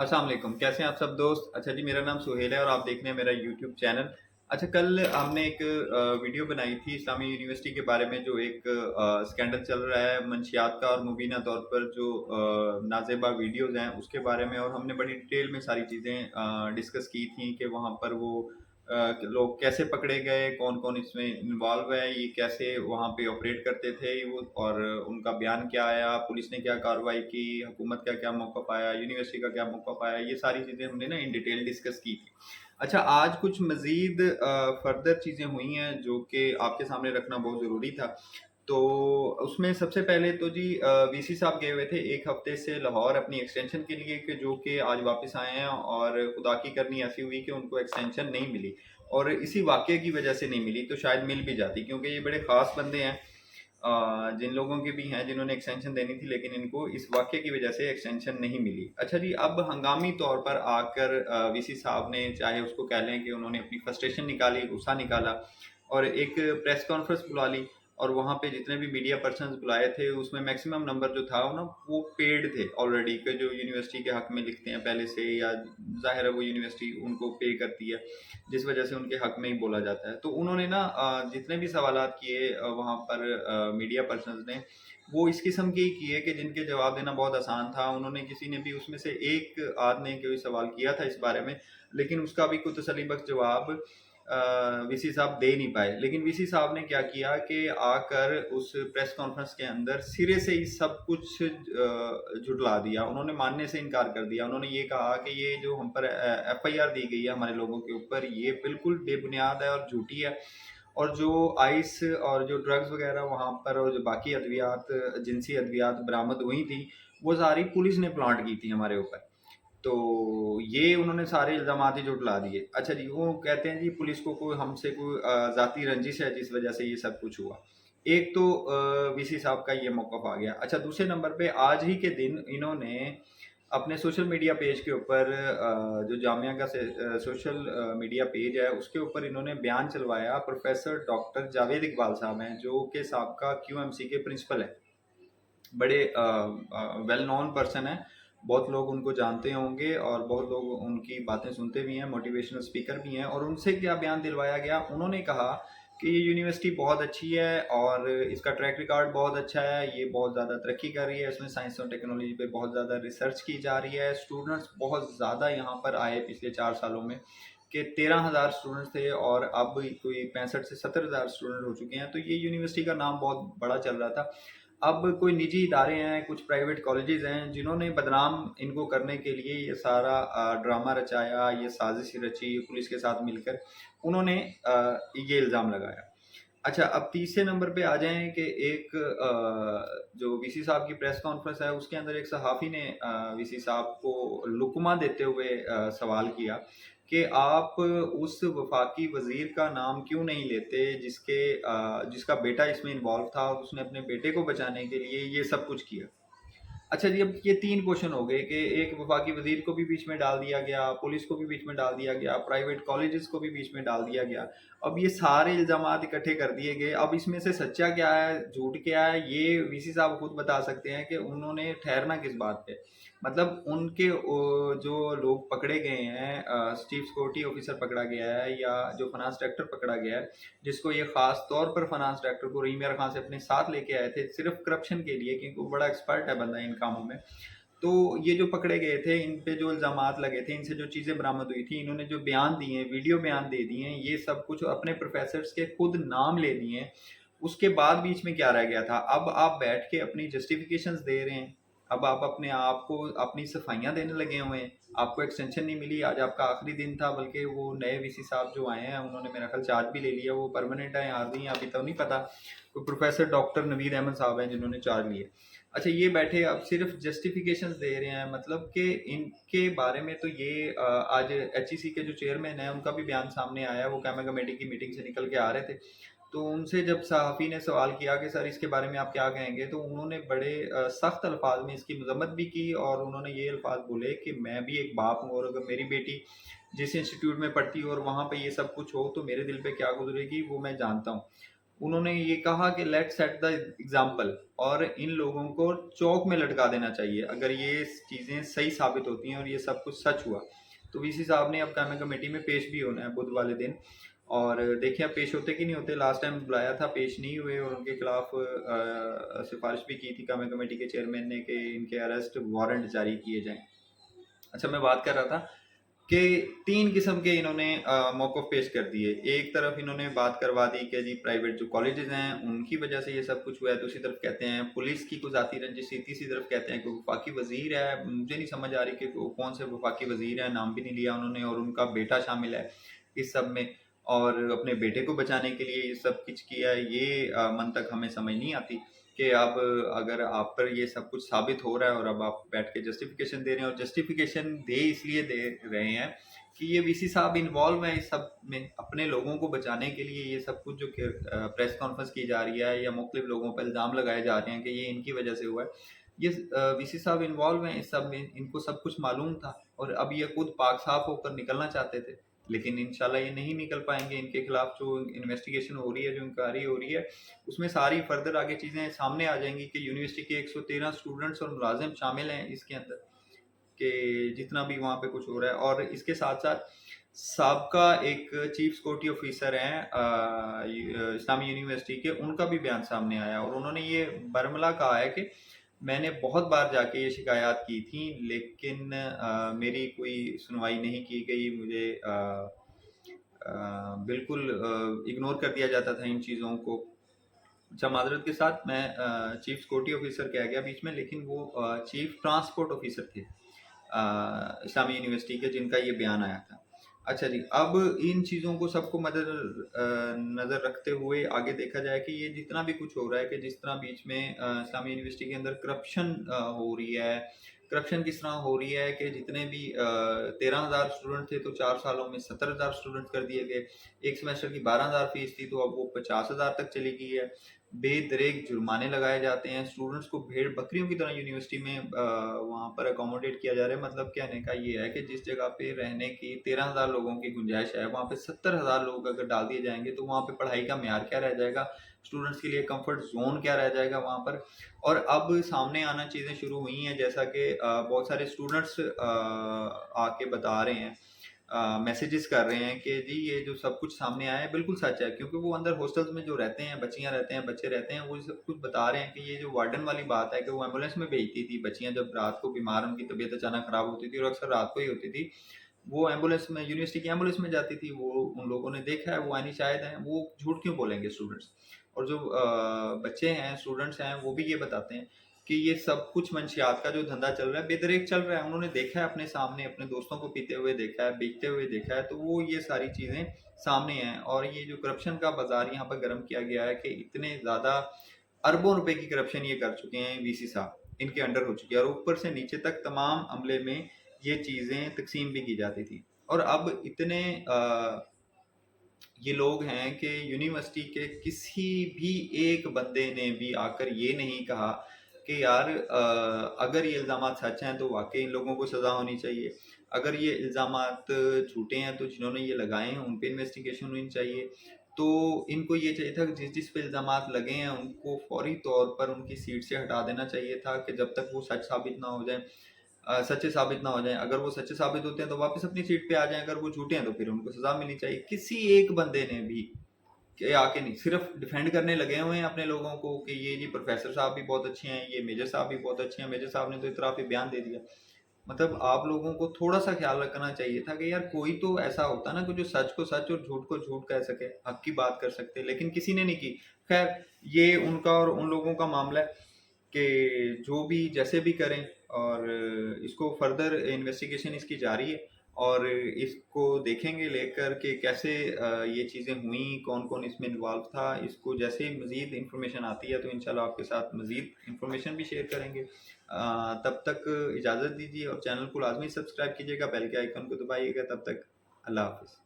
अस्सलाम वालेकुम, कैसे हैं आप सब दोस्त? अच्छा जी, मेरा नाम सुहेल है और आप देख रहे हैं मेरा यूट्यूब चैनल। अच्छा, कल हमने एक वीडियो बनाई थी इस्लामी यूनिवर्सिटी के बारे में, जो एक स्कैंडल चल रहा है मंशियात का, और मुबीना तौर पर जो नाज़ेबा वीडियोज़ हैं उसके बारे में। और हमने बड़ी डिटेल में सारी चीज़ें डिस्कस की थी कि वहाँ पर वो लोग कैसे पकड़े गए, कौन कौन इसमें इन्वॉल्व है, ये कैसे वहाँ पे ऑपरेट करते थे वो, और उनका बयान क्या आया, पुलिस ने क्या कार्रवाई की, हुकूमत का क्या मौक़िफ़ आया, यूनिवर्सिटी का क्या मौक़िफ़ आया, ये सारी चीज़ें हमने ना इन डिटेल डिस्कस की थी। अच्छा, आज कुछ मज़ीद फर्दर चीज़ें हुई हैं जो कि आपके सामने रखना बहुत ज़रूरी था। तो उसमें सबसे पहले तो जी वीसी साहब गए हुए थे 1 हफ़्ते से लाहौर अपनी एक्सटेंशन के लिए, कि जो कि आज वापस आए हैं, और खुदा की करनी ऐसी हुई कि उनको एक्सटेंशन नहीं मिली, और इसी वाक़ये की वजह से नहीं मिली। तो शायद मिल भी जाती, क्योंकि ये बड़े ख़ास बंदे हैं, जिन लोगों की भी हैं जिन्होंने एक्सटेंशन देनी थी, लेकिन इनको इस वाक़ये की वजह से एक्सटेंशन नहीं मिली। अच्छा जी, अब हंगामी तौर पर आकर वीसी साहब ने, चाहे उसको कह लें कि उन्होंने अपनी फ्रस्ट्रेशन निकाली, गुस्सा निकाला, और एक प्रेस कॉन्फ्रेंस बुला ली। और वहाँ पे जितने भी मीडिया पर्सन्स बुलाए थे, उसमें मैक्सिमम नंबर जो था वो ना, वो पेड थे ऑलरेडी, के जो यूनिवर्सिटी के हक में लिखते हैं पहले से, या ज़ाहिर है वो यूनिवर्सिटी उनको पे करती है, जिस वजह से उनके हक में ही बोला जाता है। तो उन्होंने ना जितने भी सवालात किए वहाँ पर मीडिया पर्सन्स ने, वो इस किस्म के ही किए कि जिनके जवाब देना बहुत आसान था। उन्होंने, किसी ने भी उसमें से एक आध ने कोई सवाल किया था इस बारे में, लेकिन उसका भी कोई तसल्ली बख्श जवाब वीसी साहब दे नहीं पाए। लेकिन वीसी साहब ने क्या किया कि आकर उस प्रेस कॉन्फ्रेंस के अंदर सिरे से ही सब कुछ झुठला दिया। उन्होंने मानने से इनकार कर दिया। उन्होंने ये कहा कि ये जो हम पर एफआईआर दी गई है हमारे लोगों के ऊपर, ये बिल्कुल बेबुनियाद है और झूठी है। और जो आइस और जो ड्रग्स वगैरह वहाँ पर, और जो बाकी अद्वियात, जिनसी अद्वियात बरामद हुई थी, वो सारी पुलिस ने प्लांट की थी हमारे ऊपर। तो ये उन्होंने सारे इल्ज़ामात ही झुठला दिए। अच्छा जी, वो कहते हैं जी पुलिस को कोई हमसे कोई ज़ाती रंजिश है जिस वजह से ये सब कुछ हुआ। एक तो वीसी साहब का ये मौक़िफ़ आ गया। अच्छा, दूसरे नंबर पे आज ही के दिन इन्होंने अपने सोशल मीडिया पेज के ऊपर, जो जामिया का सोशल मीडिया पेज है, उसके ऊपर इन्होंने बयान चलवाया। प्रोफ़ेसर डॉक्टर जावेद इकबाल साहब हैं, जो कि साबका क्यूएमसी के प्रिंसिपल हैं। बड़े वेल नोन पर्सन है, बहुत लोग उनको जानते होंगे, और बहुत लोग उनकी बातें सुनते भी हैं, मोटिवेशनल स्पीकर भी हैं। और उनसे क्या बयान दिलवाया गया, उन्होंने कहा कि ये यूनिवर्सिटी बहुत अच्छी है और इसका ट्रैक रिकॉर्ड बहुत अच्छा है, ये बहुत ज़्यादा तरक्की कर रही है, इसमें साइंस और टेक्नोलॉजी पे बहुत ज़्यादा रिसर्च की जा रही है, स्टूडेंट्स बहुत ज़्यादा यहाँ पर आए पिछले 4 सालों में, कि 13,000 स्टूडेंट्स थे, और अब कोई 65 से 70,000 स्टूडेंट हो चुके हैं। तो ये यूनिवर्सिटी का नाम बहुत बड़ा चल रहा था। अब कोई निजी इदारे हैं, कुछ प्राइवेट कॉलेजेस हैं, जिन्होंने बदनाम इनको करने के लिए ये सारा ड्रामा रचाया, ये साजिश रची पुलिस के साथ मिलकर, उन्होंने ये इल्ज़ाम लगाया। अच्छा, अब तीसरे नंबर पे आ जाएँ कि एक जो वीसी साहब की प्रेस कॉन्फ्रेंस है, उसके अंदर एक सहाफ़ी ने वीसी साहब को लुक़मा देते हुए सवाल किया कि आप उस वफाकी वज़ीर का नाम क्यों नहीं लेते जिसका बेटा इसमें इन्वॉल्व था, और उसने अपने बेटे को बचाने के लिए ये सब कुछ किया। अच्छा जी, अब ये 3 क्वेश्चन हो गए कि एक वफाकी वज़ीर को भी बीच में डाल दिया गया, पुलिस को भी बीच में डाल दिया गया, प्राइवेट कॉलेजेस को भी बीच में डाल दिया गया। अब ये सारे इल्ज़ामात इकट्ठे कर दिए गए। अब इसमें से सच्चा क्या है, झूठ क्या है, ये वीसी साहब खुद बता सकते हैं कि उन्होंने ठहरना किस बात पे। मतलब उनके जो लोग पकड़े गए हैं, चीफ सिक्योरिटी ऑफिसर पकड़ा गया है, या जो फाइनेंस डायरेक्टर पकड़ा गया है, जिसको ये ख़ास तौर पर फाइनेंस डायरेक्टर को रहीम यार खान से अपने साथ लेके आए थे सिर्फ करप्शन के लिए, क्योंकि वो बड़ा एक्सपर्ट है बंदा इन कामों में। तो ये जो पकड़े गए थे, इन पे जो इल्ज़ामात लगे थे, इनसे जो चीज़ें बरामद हुई थी, इन्होंने जो बयान दिए हैं, वीडियो बयान दे दिए हैं, ये सब कुछ अपने प्रोफेसर्स के खुद नाम ले दिए हैं। उसके बाद बीच में क्या रह गया था? अब आप बैठ के अपनी जस्टिफिकेशंस दे रहे हैं। अब आप अपने आप को अपनी सफाइयाँ देने लगे हुए हैं। आपको एक्सटेंशन नहीं मिली, आज आपका आखिरी दिन था, बल्कि वो नए वीसी साहब जो आए हैं, उन्होंने मेरा ख्याल चार्ज भी ले लिया। वो परमानेंट है या आर्जी हैं, अभी तो नहीं पता। तो प्रोफेसर डॉक्टर नवीद अहमद साहब हैं जिन्होंने चार्ज लिए। अच्छा, ये बैठे अब सिर्फ जस्टिफिकेशंस दे रहे हैं, मतलब कि इनके बारे में तो ये आज एचईसी के जो चेयरमैन हैं, उनका भी बयान सामने आया। वो कैमा कमेटी की मीटिंग से निकल के आ रहे थे, तो उनसे जब सहाफ़ी ने सवाल किया कि सर इसके बारे में आप क्या कहेंगे, तो उन्होंने बड़े सख्त अल्फाज में इसकी मजम्मत भी की, और उन्होंने ये अल्फाज बोले कि मैं भी एक बाप हूँ, और अगर मेरी बेटी जिस इंस्टीट्यूट में पढ़ती हो और वहाँ पे ये सब कुछ हो, तो मेरे दिल पे क्या गुजरेगी वो मैं जानता हूँ। انہوں نے یہ کہا کہ لیٹ سیٹ دا ایگزامپل، اور ان لوگوں کو چوک میں لٹکا دینا چاہیے اگر یہ چیزیں صحیح ثابت ہوتی ہیں اور یہ سب کچھ سچ ہوا۔ تو وی سی صاحب نے اب قائمہ کمیٹی میں پیش بھی ہونا ہے بدھ والے دن، اور دیکھیں اب پیش ہوتے کہ نہیں ہوتے۔ لاسٹ ٹائم بلایا تھا، پیش نہیں ہوئے، اور ان کے خلاف سفارش بھی کی تھی قائمہ کمیٹی کے چیئرمین نے کہ ان کے اریسٹ وارنٹ جاری کیے جائیں۔ اچھا، میں بات کر رہا تھا کہ 3 قسم کے انہوں نے موقف پیش کر دیے۔ ایک طرف انہوں نے بات کروا دی کہ جی پرائیویٹ جو کالجز ہیں ان کی وجہ سے یہ سب کچھ ہوا ہے، دوسری طرف کہتے ہیں پولیس کی کوئی ذاتی رنجش تھی، تیسری طرف کہتے ہیں کہ وفاقی وزیر ہے، مجھے نہیں سمجھ آ رہی کہ وہ کون سے وفاقی وزیر ہیں، نام بھی نہیں لیا انہوں نے، اور ان کا بیٹا شامل ہے اس سب میں، اور اپنے بیٹے کو بچانے کے لیے یہ سب کچھ کیا ہے۔ یہ منطق ہمیں سمجھ نہیں آتی کہ اب اگر آپ پر یہ سب کچھ ثابت ہو رہا ہے اور اب آپ بیٹھ کے جسٹیفیکیشن دے رہے ہیں، اور جسٹیفیکیشن اس لیے دے رہے ہیں کہ یہ وی سی صاحب انوالو ہیں اس سب میں، اپنے لوگوں کو بچانے کے لیے یہ سب کچھ جو کہ پریس کانفرنس کی جا رہی ہے یا مختلف لوگوں پر الزام لگائے جا رہے ہیں کہ یہ ان کی وجہ سے ہوا ہے، یہ وی سی صاحب انوالو ہیں اس سب میں، ان کو سب کچھ معلوم تھا، اور اب یہ خود پاک صاف ہو کر نکلنا چاہتے تھے، لیکن انشاءاللہ یہ نہیں نکل پائیں گے۔ ان کے خلاف جو انویسٹیگیشن ہو رہی ہے، جو انکوائری ہو رہی ہے، اس میں ساری فردر آگے چیزیں سامنے آ جائیں گی کہ یونیورسٹی کے 113 اسٹوڈنٹس اور ملازم شامل ہیں اس کے اندر، کہ جتنا بھی وہاں پہ کچھ ہو رہا ہے۔ اور اس کے ساتھ ساتھ سابقہ ایک چیف سیکورٹی آفیسر ہیں اسلامی یونیورسٹی کے، ان کا بھی بیان سامنے آیا، اور انہوں نے یہ برملا کہا ہے کہ میں نے بہت بار جا کے یہ شکایات کی تھیں، لیکن میری کوئی سنوائی نہیں کی گئی، مجھے بالکل اگنور کر دیا جاتا تھا ان چیزوں کو۔ اچھا، معذرت کے ساتھ میں چیف سیکورٹی آفیسر کہہ گیا بیچ میں، لیکن وہ چیف ٹرانسپورٹ آفیسر تھے اسلامی یونیورسٹی کے، جن کا یہ بیان آیا تھا۔ اچھا جی، اب ان چیزوں کو سب کو مد نظر رکھتے ہوئے آگے دیکھا جائے کہ یہ جتنا بھی کچھ ہو رہا ہے، کہ جس طرح بیچ میں اسلامی یونیورسٹی کے اندر کرپشن ہو رہی ہے، کرپشن کس طرح ہو رہی ہے کہ جتنے بھی 13,000 اسٹوڈنٹ تھے تو 4 سالوں میں 70,000 اسٹوڈنٹ کر دیے گئے، ایک سیمسٹر کی 12,000 فیس تھی تو اب وہ 50,000 تک چلی گئی ہے، بے دریغ جرمانے لگائے جاتے ہیں، اسٹوڈنٹس کو بھیڑ بکریوں کی طرح یونیورسٹی میں وہاں پر اکوموڈیٹ کیا جا رہا ہے۔ مطلب کہنے کا یہ ہے کہ جس جگہ پہ رہنے کی 13,000 لوگوں کی گنجائش ہے، وہاں پہ 70,000 لوگ اگر ڈال دیے جائیں گے تو وہاں پہ پڑھائی کا معیار کیا رہ جائے گا، اسٹوڈنٹس کے لیے کمفرٹ زون کیا رہ جائے گا وہاں پر۔ اور اب سامنے آنا چیزیں شروع ہوئی ہیں، جیسا کہ بہت سارے اسٹوڈنٹس آ کے بتا رہے ہیں، میسیجز کر رہے ہیں کہ جی یہ جو سب کچھ سامنے آیا ہے بالکل سچ ہے، کیونکہ وہ اندر ہاسٹلز میں جو رہتے ہیں، بچیاں رہتے ہیں، بچے رہتے ہیں، وہ سب کچھ بتا رہے ہیں کہ یہ جو وارڈن والی بات ہے کہ وہ ایمبولینس میں بھیجتی تھی بچیاں، جب رات کو بیمار ان کی طبیعت اچانک خراب ہوتی تھی، اور اکثر رات کو ہی ہوتی تھی، وہ ایمبولینس میں، یونیورسٹی کی ایمبولینس میں جاتی تھی، وہ ان لوگوں نے دیکھا ہے، وہ عینی شاہد ہیں، وہ جھوٹ کیوں بولیں گے اسٹوڈنٹس؟ اور جو بچے ہیں، اسٹوڈنٹس ہیں، وہ بھی یہ بتاتے ہیں کہ یہ سب کچھ منشیات کا جو دھندا چل رہا ہے بے دریغ چل رہا ہے، انہوں نے دیکھا ہے اپنے سامنے، اپنے دوستوں کو پیتے ہوئے دیکھا ہے، بیچتے ہوئے دیکھا ہے، تو وہ یہ ساری چیزیں سامنے ہیں۔ اور یہ جو کرپشن کا بازار یہاں پر گرم کیا گیا ہے کہ اتنے زیادہ اربوں روپے کی کرپشن یہ کر چکے ہیں، وی سی صاحب ان کے انڈر ہو چکی ہے، اور اوپر سے نیچے تک تمام عملے میں یہ چیزیں تقسیم بھی کی جاتی تھی۔ اور اب اتنے یہ لوگ ہیں کہ یونیورسٹی کے کسی بھی ایک بندے نے بھی آ کر یہ نہیں کہا کہ یار اگر یہ الزامات سچ ہیں تو واقعی ان لوگوں کو سزا ہونی چاہیے، اگر یہ الزامات جھوٹے ہیں تو جنہوں نے یہ لگائے ہیں ان پہ انویسٹیگیشن ہونی چاہیے۔ تو ان کو یہ چاہیے تھا کہ جس جس پہ الزامات لگے ہیں ان کو فوری طور پر ان کی سیٹ سے ہٹا دینا چاہیے تھا، کہ جب تک وہ سچ ثابت نہ ہو جائیں، سچے ثابت نہ ہو جائیں۔ اگر وہ سچے ثابت ہوتے ہیں تو واپس اپنی سیٹ پہ آ جائیں، اگر وہ جھوٹے ہیں تو پھر ان کو سزا ملنی چاہیے۔ کسی ایک بندے نے بھی کہ آ کے نہیں، صرف ڈیفینڈ کرنے لگے ہوئے ہیں اپنے لوگوں کو کہ یہ جی پروفیسر صاحب بھی بہت اچھے ہیں، یہ میجر صاحب بھی بہت اچھے ہیں، میجر صاحب نے تو اعترافی بیان دے دیا۔ مطلب آپ لوگوں کو تھوڑا سا خیال رکھنا چاہیے تھا کہ یار کوئی تو ایسا ہوتا نا کہ جو سچ کو سچ اور جھوٹ کو جھوٹ کہہ سکے، حق کی بات کر سکتے، لیکن کسی نے نہیں کی۔ خیر، یہ ان کا اور ان لوگوں کا معاملہ ہے کہ جو بھی جیسے بھی کریں، اور اس کو فردر انویسٹیگیشن اس کی جاری ہے، اور اس کو دیکھیں گے لے کر کہ کیسے یہ چیزیں ہوئیں، کون کون اس میں انوالو تھا۔ اس کو جیسے ہی مزید انفارمیشن آتی ہے تو انشاءاللہ آپ کے ساتھ مزید انفارمیشن بھی شیئر کریں گے۔ تب تک اجازت دیجیے، اور چینل کو لازمی سبسکرائب کیجیے گا، بیل کے آئیکن کو دبائیے گا۔ تب تک اللہ حافظ۔